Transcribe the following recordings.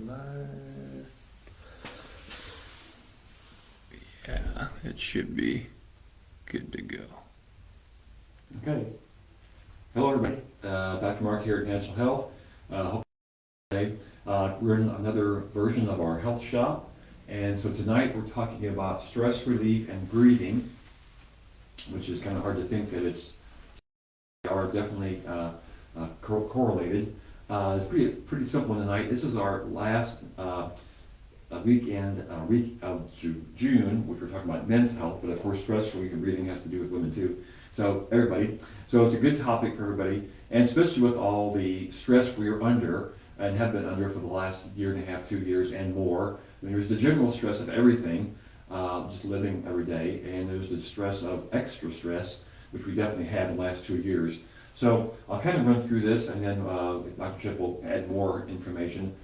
live. Yeah, it should be good to go. Okay. Hello, everybody. Dr. Mark here at Natural Health. Hope today we're in another version of our health shop, and so tonight we're talking about stress relief and breathing, which is kind of hard to think that they are definitely correlated. It's pretty simple tonight. This is our last week of June, which we're talking about men's health, but of course stress relief and breathing has to do with women too. So everybody, so it's a good topic for everybody, and especially with all the stress we are under and have been under for the last year and a half, 2 years and more. And there's the general stress of everything, just living every day, and there's the stress of extra stress, which we definitely had in the last 2 years. So I'll kind of run through this, and then Dr. Chip will add more information.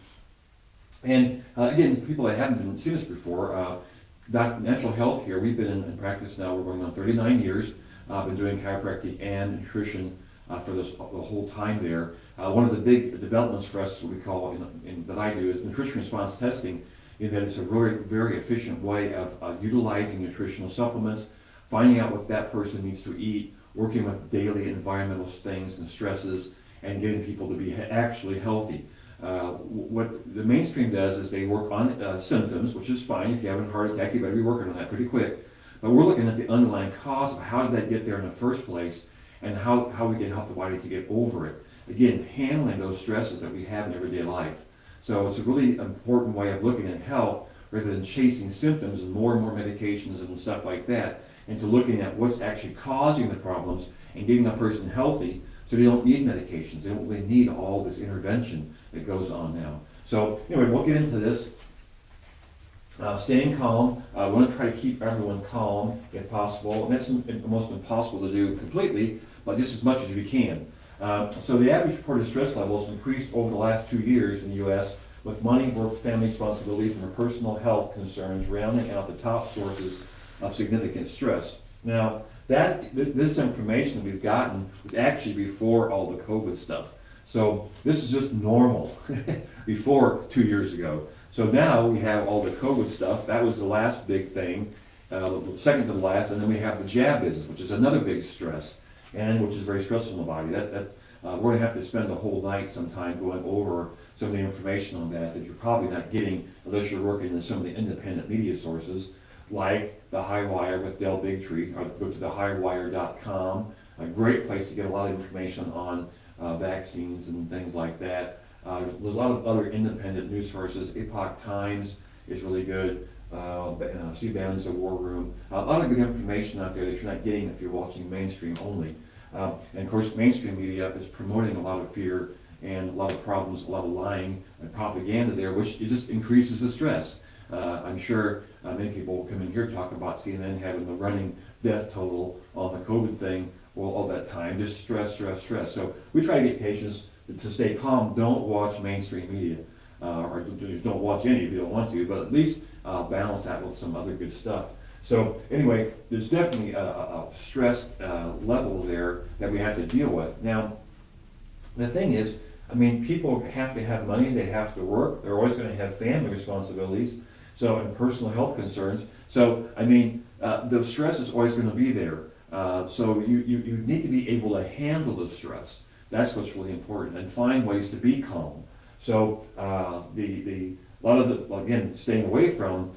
And again, for people that haven't seen this before, Natural Health here, we've been in practice now, we're going on 39 years. I've been doing chiropractic and nutrition for the whole time there. One of the big developments for us, what we call, that I do, is nutrition response testing, in that it's a very, very efficient way of utilizing nutritional supplements, finding out what that person needs to eat, working with daily environmental things and stresses, and getting people to be actually healthy. What the mainstream does is they work on symptoms, which is fine. If you have a heart attack, you better be working on that pretty quick. But we're looking at the underlying cause of how did that get there in the first place, and how we can help the body to get over it. Again, handling those stresses that we have in everyday life. So it's a really important way of looking at health rather than chasing symptoms and more medications and stuff like that, into looking at what's actually causing the problems and getting a person healthy so they don't need medications. They don't really need all this intervention that goes on now. So anyway, we'll get into this. Staying calm. We want to try to keep everyone calm if possible, and that's almost impossible to do completely, but just as much as we can. So the average reported stress levels increased over the last 2 years in the U.S., with money, work, family responsibilities, and personal health concerns rounding out the top sources of significant stress. Now, this information we've gotten was actually before all the COVID stuff. So this is just normal before 2 years ago. So now we have all the COVID stuff. That was the last big thing, second to the last, and then we have the jab business, which is another big stress, and which is very stressful on the body. We're going to have to spend a whole night sometime going over some of the information on that you're probably not getting unless you're working in some of the independent media sources, like the High Wire with Del Bigtree, or go to thehighwire.com, a great place to get a lot of information on vaccines and things like that. There's a lot of other independent news sources. Epoch Times is really good. Steve Bannon's The War Room. A lot of good information out there that you're not getting if you're watching mainstream only. And of course, mainstream media is promoting a lot of fear and a lot of problems, a lot of lying and propaganda there, which it just increases the stress. I'm sure many people will come in here talk about CNN having the running death total on the COVID thing all that time, just stress. So we try to get patients to stay calm. Don't watch mainstream media, or don't watch any if you don't want to, but at least balance that with some other good stuff. So anyway, there's definitely a stress level there that we have to deal with. Now, the thing is, I mean, people have to have money, they have to work, they're always going to have family responsibilities, so, and personal health concerns. So, I mean, the stress is always going to be there. So you need to be able to handle the stress. That's what's really important, and find ways to be calm. So a lot of the, again, staying away from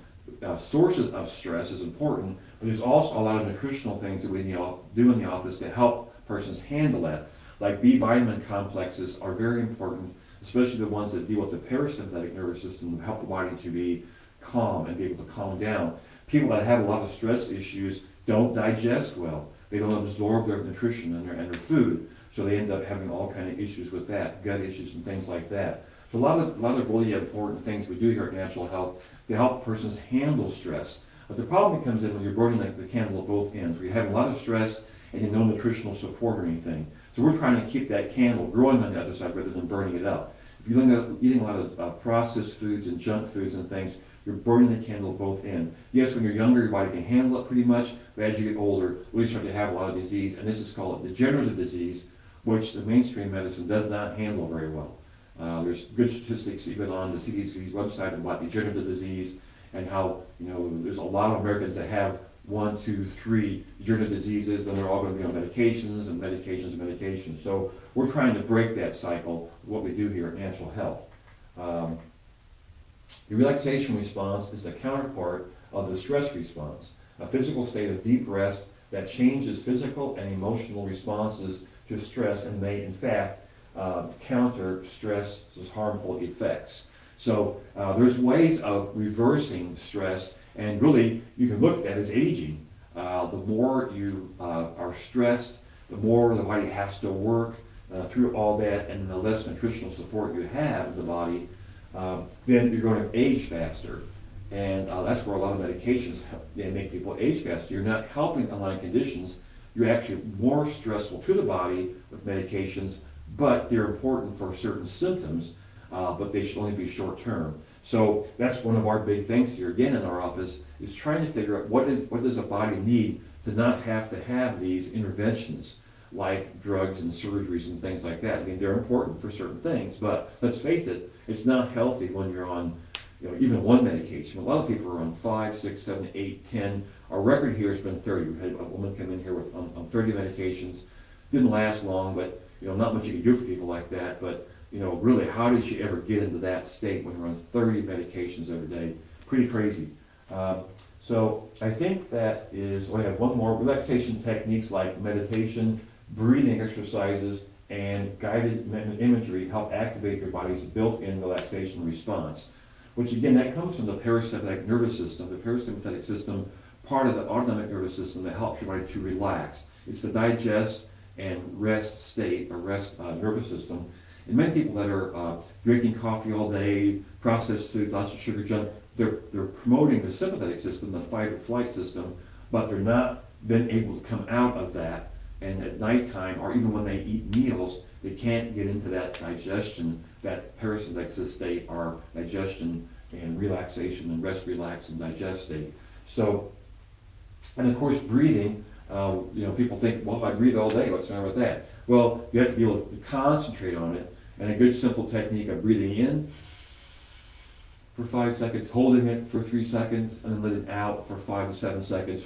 sources of stress is important, but there's also a lot of nutritional things that we do in the office to help persons handle that. Like B vitamin complexes are very important, especially the ones that deal with the parasympathetic nervous system to help the body to be calm and be able to calm down. People that have a lot of stress issues don't digest well. They don't absorb their nutrition and their food, so they end up having all kind of issues with that, gut issues and things like that. So a lot of really important things we do here at Natural Health to help persons handle stress. But the problem comes in when you're burning like the candle at both ends, where you have a lot of stress and you no nutritional support or anything. So we're trying to keep that candle growing on the other side rather than burning it up. If you're eating a lot of processed foods and junk foods and things, you're burning the candle at both ends. Yes, when you're younger, your body can handle it pretty much, but as you get older, we start to have a lot of disease, and this is called degenerative disease, which the mainstream medicine does not handle very well. There's good statistics even on the CDC's website about degenerative disease and how, there's a lot of Americans that have 1, 2, 3 degenerative diseases, and they're all going to be on medications and medications and medications. So we're trying to break that cycle, what we do here at Natural Health. The relaxation response is the counterpart of the stress response, a physical state of deep rest that changes physical and emotional responses to stress and may, in fact, counter stress's harmful effects. So there's ways of reversing stress, and really you can look at that as aging. The more you are stressed, the more the body has to work through all that, and the less nutritional support you have in the body, then you're going to age faster. And that's where a lot of medications they make people age faster. You're not helping underlying conditions. You're actually more stressful to the body with medications, but they're important for certain symptoms, but they should only be short term. So that's one of our big things here, again, in our office, is trying to figure out what does a body need to not have to have these interventions like drugs and surgeries and things like that. I mean, they're important for certain things, but let's face it, it's not healthy when you're on even one medication. A lot of people are on 5, 6, 7, 8, 10. Our record here has been 30. We had a woman come in here with on 30 medications. Didn't last long, but not much you can do for people like that. But really, how did she ever get into that state when you're on 30 medications every day? Pretty crazy. So I think that is. I have one more. Relaxation techniques like meditation, breathing exercises, and guided imagery help activate your body's built-in relaxation response. Which again, that comes from the parasympathetic nervous system. The parasympathetic system, part of the autonomic nervous system that helps your body to relax. It's the digest and rest state, or rest nervous system. And many people that are drinking coffee all day, processed food, lots of sugar, junk, they're promoting the sympathetic system, the fight or flight system, but they're not then able to come out of that. And at nighttime, or even when they eat meals, they can't get into that digestion, that parasympathetic state, or digestion and relaxation and rest, relax, and digest state. So, and of course, breathing. People think, well, I breathe all day. What's the matter with that? Well, you have to be able to concentrate on it. And a good simple technique of breathing in for 5 seconds, holding it for 3 seconds, and then letting it out for 5 to 7 seconds,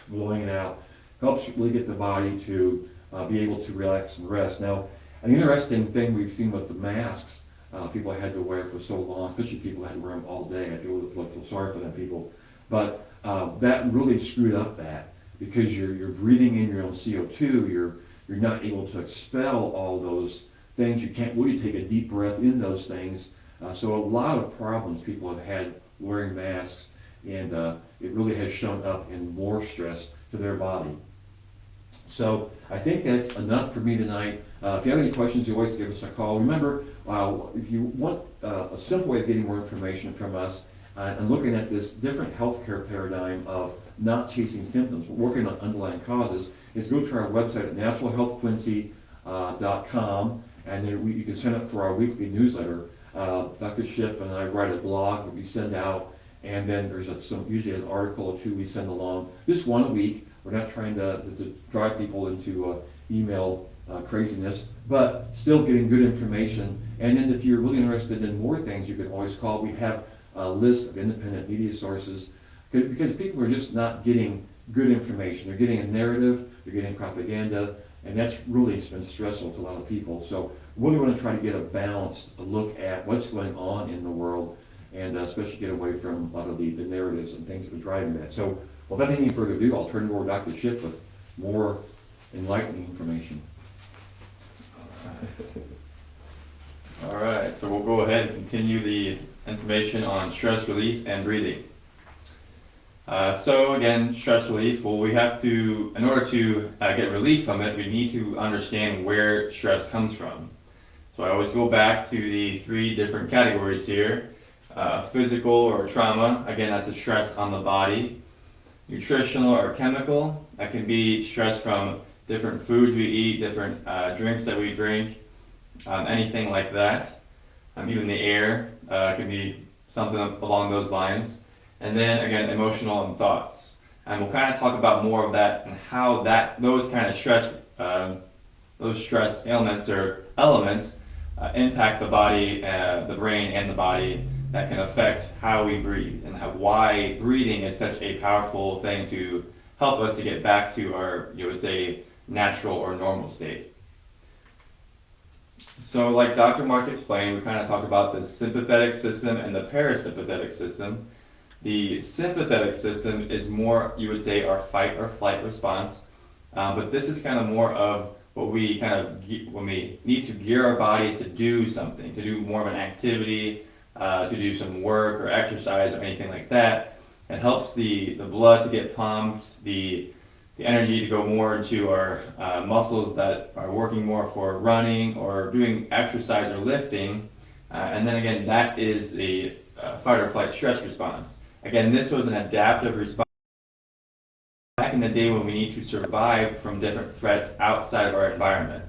blowing it out, helps really get the body to be able to relax and rest. Now, an interesting thing we've seen with the masks people had to wear for so long, especially people that had to wear them all day. I feel sorry for them people. But that really screwed up that, because you're breathing in your own CO2, you're not able to expel all those things. You can't really take a deep breath in those things. So a lot of problems people have had wearing masks, and it really has shown up in more stress to their body. So I think that's enough for me tonight. If you have any questions, you always give us a call. Remember, if you want a simple way of getting more information from us and looking at this different healthcare paradigm of not chasing symptoms, but working on underlying causes, is go to our website at naturalhealthquincy.com, and then you can sign up for our weekly newsletter. Dr. Schiff and I write a blog that we send out, and then there's usually an article or two we send along, just one a week. We're not trying to drive people into email craziness, but still getting good information. And then if you're really interested in more things, you can always call. We have a list of independent media sources, because people are just not getting good information. They're getting a narrative, they're getting propaganda, and that's really been stressful to a lot of people. So we really want to try to get a balanced look at what's going on in the world, and especially get away from a lot of the narratives and things that are driving that. So without any further ado, I'll turn it over to Dr. Schiff with more enlightening information. All right, so we'll go ahead and continue the information on stress relief and breathing. So again, stress relief, well, we have to, in order to get relief from it, we need to understand where stress comes from. So I always go back to the 3 different categories here. Physical or trauma, again, that's a stress on the body. Nutritional or chemical, that can be stress from different foods we eat, different drinks that we drink, anything like that. Even the air can be something along those lines. And then again, emotional and thoughts. And we'll kind of talk about more of that and how those kind of stress, those stress ailments or elements impact the body, the brain and the body, that can affect how we breathe and why breathing is such a powerful thing to help us to get back to our, you would say, natural or normal state. So like Dr. Mark explained, we kind of talked about the sympathetic system and the parasympathetic system. The sympathetic system is more, you would say, our fight or flight response, but this is kind of more of what we kind of, when we need to gear our bodies to do something, to do more of an activity, to do some work or exercise or anything like that. It helps the blood to get pumped, the energy to go more into our muscles that are working more for running or doing exercise or lifting. And then again, that is the fight or flight stress response. Again, this was an adaptive response back in the day when we need to survive from different threats outside of our environment.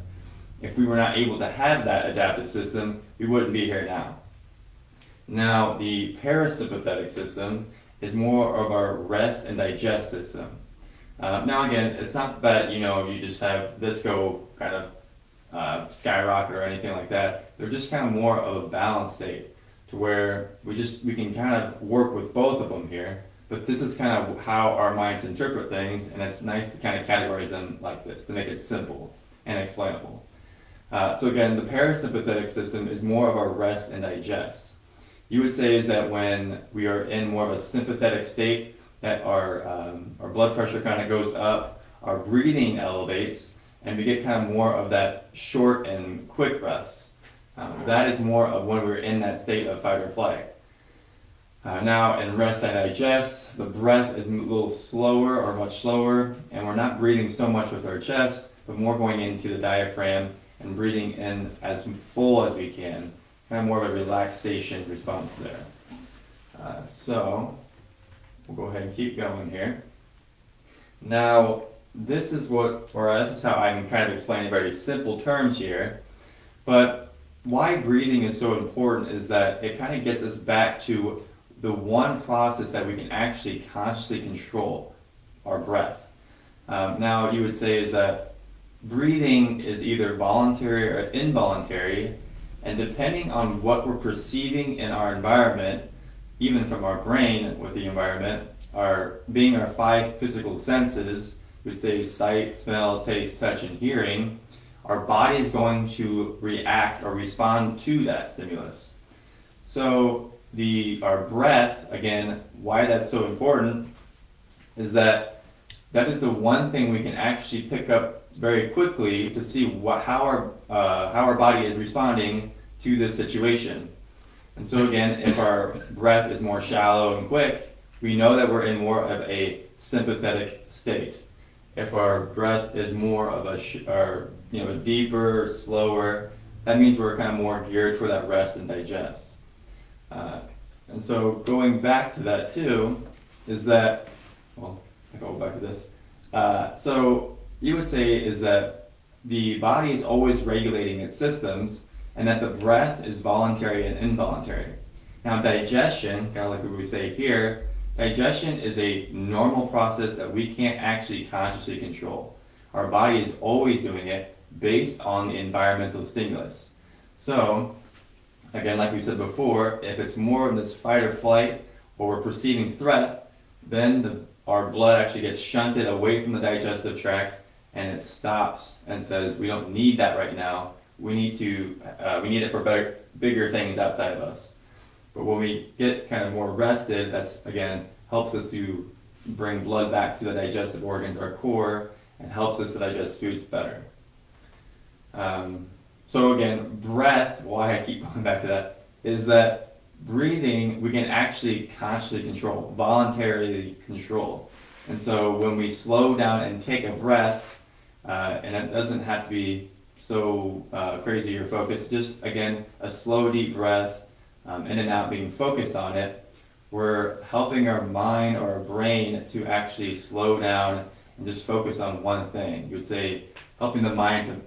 If we were not able to have that adaptive system, we wouldn't be here now. Now, the parasympathetic system is more of our rest and digest system. Now again, it's not that, you just have this go kind of skyrocket or anything like that. They're just kind of more of a balanced state to where we can kind of work with both of them here. But this is kind of how our minds interpret things, and it's nice to kind of categorize them like this to make it simple and explainable. So again, the parasympathetic system is more of our rest and digest. You would say is that when we are in more of a sympathetic state, that our blood pressure kind of goes up, our breathing elevates, and we get kind of more of that short and quick rest. That is more of when we're in that state of fight or flight. Now in rest and digest, the breath is a little slower or much slower, and we're not breathing so much with our chest, but more going into the diaphragm and breathing in as full as we can. Kind of more of a relaxation response there. So we'll go ahead and keep going here. Now, this is how I'm kind of explaining very simple terms here, but why breathing is so important is that it kind of gets us back to the one process that we can actually consciously control, our breath. Now, you would say is that breathing is either voluntary or involuntary, and depending on what we're perceiving in our environment, even from our brain with the environment, being our 5 physical senses, we would say sight, smell, taste, touch, and hearing, our body is going to react or respond to that stimulus. So our breath, again, why that's so important is that is the one thing we can actually pick up very quickly to see how our body is responding to this situation. And so again, if our breath is more shallow and quick, we know that we're in more of a sympathetic state. If our breath is more of a deeper, slower, that means we're kind of more geared for that rest and digest. And so going back to that too, is that, well, I'll go back to this. So you would say is that the body is always regulating its systems, and that the breath is voluntary and involuntary. Now digestion, kind of like what we say here, digestion is a normal process that we can't actually consciously control. Our body is always doing it based on the environmental stimulus. So, again, like we said before, if it's more of this fight or flight, or we're perceiving threat, then our blood actually gets shunted away from the digestive tract, and it stops and says, we don't need that right now. We need it for bigger things outside of us. But when we get kind of more rested, that's again helps us to bring blood back to the digestive organs, our core, and helps us to digest foods better. So again, breath, why I keep going back to that, is that breathing we can actually consciously control, voluntarily control. And so when we slow down and take a breath, and it doesn't have to be so crazy or focused, just again, a slow deep breath, in and out, being focused on it, we're helping our mind or our brain to actually slow down and just focus on one thing. You would say helping the mind to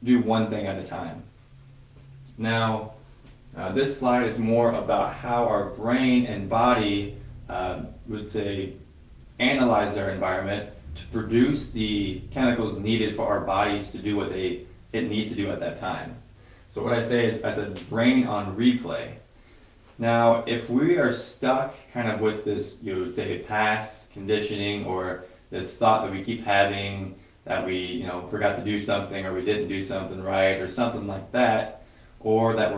do one thing at a time. Now, this slide is more about how our brain and body would say analyze their environment to produce the chemicals needed for our bodies to do what it needs to do at that time. So what I say is, I said brain on replay. Now, if we are stuck kind of with this, you would say, past conditioning, or this thought that we keep having that we, forgot to do something, or we didn't do something right, or something like that, or that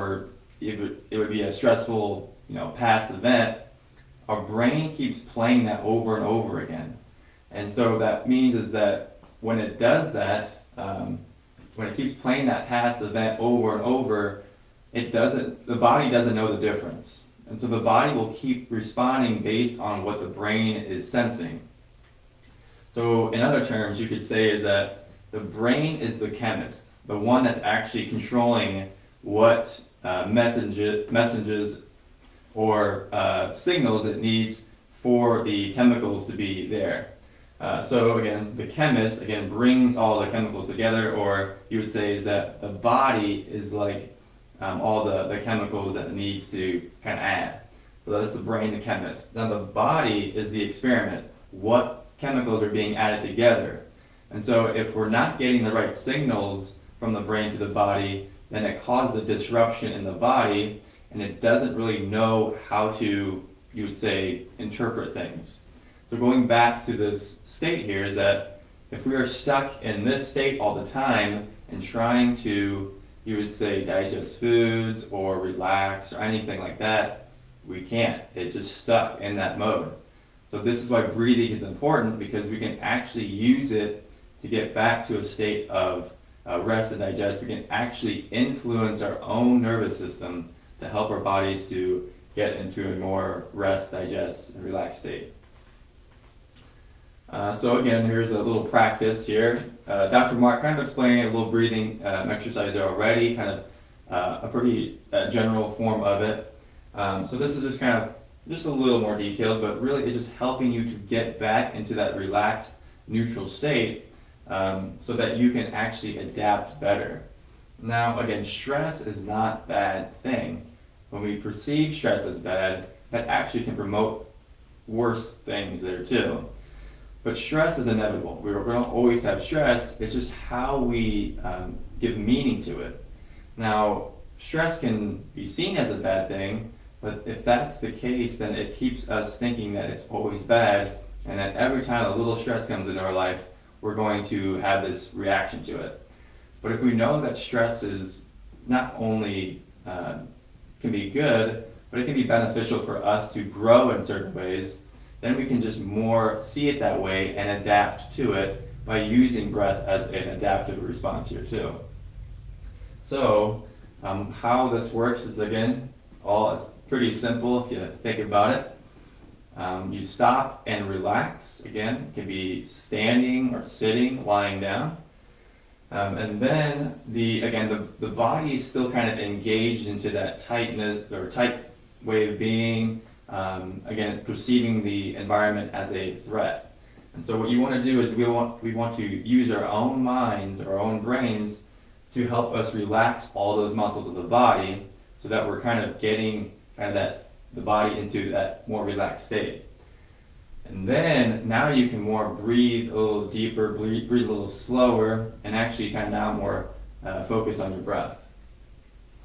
it would be a stressful, past event, our brain keeps playing that over and over again. And so that means is that when it does that, when it keeps playing that past event over and over, the body doesn't know the difference. And so the body will keep responding based on what the brain is sensing. So in other terms, you could say is that the brain is the chemist, the one that's actually controlling what messages or signals it needs for the chemicals to be there. So again, the chemist, brings all the chemicals together, or you would say is that the body is like all the chemicals that it needs to kind of add. So that's the brain, the chemist. Now the body is the experiment. What chemicals are being added together? And so if we're not getting the right signals from the brain to the body, then it causes a disruption in the body, and it doesn't really know how to, you would say, interpret things. So going back to this state here is that if we are stuck in this state all the time and trying to, you would say, digest foods or relax or anything like that, we can't. It's just stuck in that mode. So this is why breathing is important, because we can actually use it to get back to a state of rest and digest. We can actually influence our own nervous system to help our bodies to get into a more rest, digest, and relaxed state. So again, here's a little practice here. Dr. Mark kind of explained a little breathing exercise there already, kind of a pretty general form of it. So this is just a little more detailed, but really it's just helping you to get back into that relaxed, neutral state so that you can actually adapt better. Now again, stress is not a bad thing. When we perceive stress as bad, that actually can promote worse things there too. But stress is inevitable. We're going to always have stress. It's just how we give meaning to it. Now, stress can be seen as a bad thing, but if that's the case, then it keeps us thinking that it's always bad, and that every time a little stress comes into our life, we're going to have this reaction to it. But if we know that stress is not only can be good, but it can be beneficial for us to grow in certain ways, then we can just more see it that way and adapt to it by using breath as an adaptive response here too. So how this works is, again, it's pretty simple if you think about it. You stop and relax. Again, it can be standing or sitting, lying down. And then the body is still kind of engaged into that tightness or tight way of being. Again, perceiving the environment as a threat. And so what you want to do is we want to use our own minds, our own brains, to help us relax all those muscles of the body, so that we're kind of getting the body into that more relaxed state. And then now you can more breathe a little deeper, breathe a little slower, and actually kind of now more focus on your breath.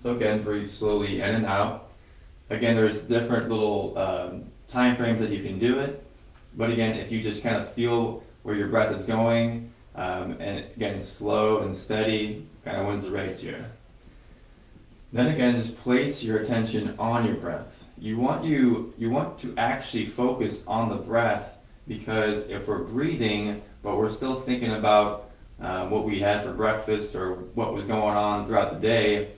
So again, breathe slowly in and out. Again, there's different little time frames that you can do it. But again, if you just kind of feel where your breath is going, and again, slow and steady, kind of wins the race here. Then again, just place your attention on your breath. You want to actually focus on the breath, because if we're breathing, but we're still thinking about what we had for breakfast or what was going on throughout the day,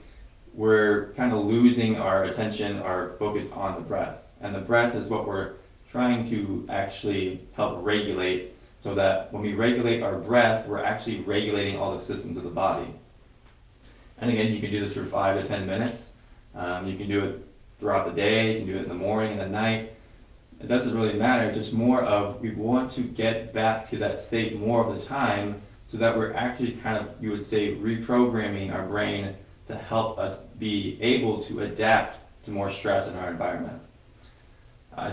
we're kind of losing our attention, our focus on the breath. And the breath is what we're trying to actually help regulate, so that when we regulate our breath, we're actually regulating all the systems of the body. And again, you can do this for 5 to 10 minutes. You can do it throughout the day, you can do it in the morning and the night. It doesn't really matter, it's just more of, we want to get back to that state more of the time, so that we're actually kind of, you would say, reprogramming our brain to help us be able to adapt to more stress in our environment.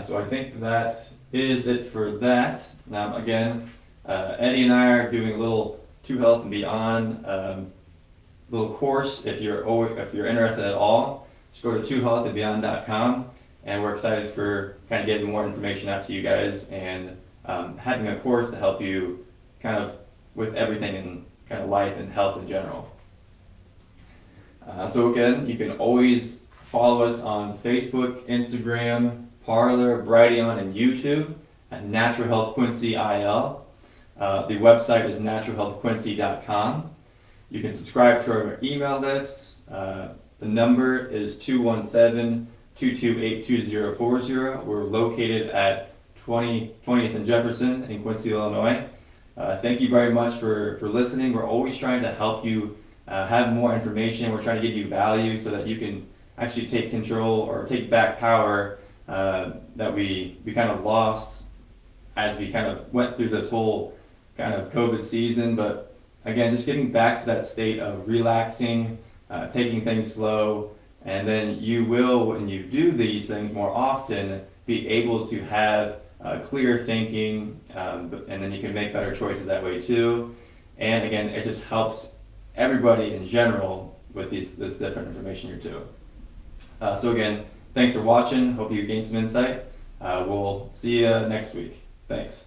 So I think that is it for that. Now again, Eddie and I are doing a little 2 Health and Beyond, little course if you're interested at all. Just go to tohealthandbeyond.com, and we're excited for kind of getting more information out to you guys and having a course to help you kind of with everything in kind of life and health in general. So again, you can always follow us on Facebook, Instagram, Parler, Brighteon, and YouTube at Natural Health Quincy IL. The website is naturalhealthquincy.com. You can subscribe to our email list. The number is 217-228-2040. We're located at 20th and Jefferson in Quincy, Illinois. Thank you very much for listening. We're always trying to help you have more information. We're trying to give you value so that you can actually take control or take back power that we kind of lost as we kind of went through this whole kind of COVID season. But again, just getting back to that state of relaxing, taking things slow, and then you will, when you do these things more often, be able to have clear thinking, and then you can make better choices that way too. And again, it just helps everybody in general with this different information here too. So again, thanks for watching. Hope you gained some insight. We'll see you next week. Thanks.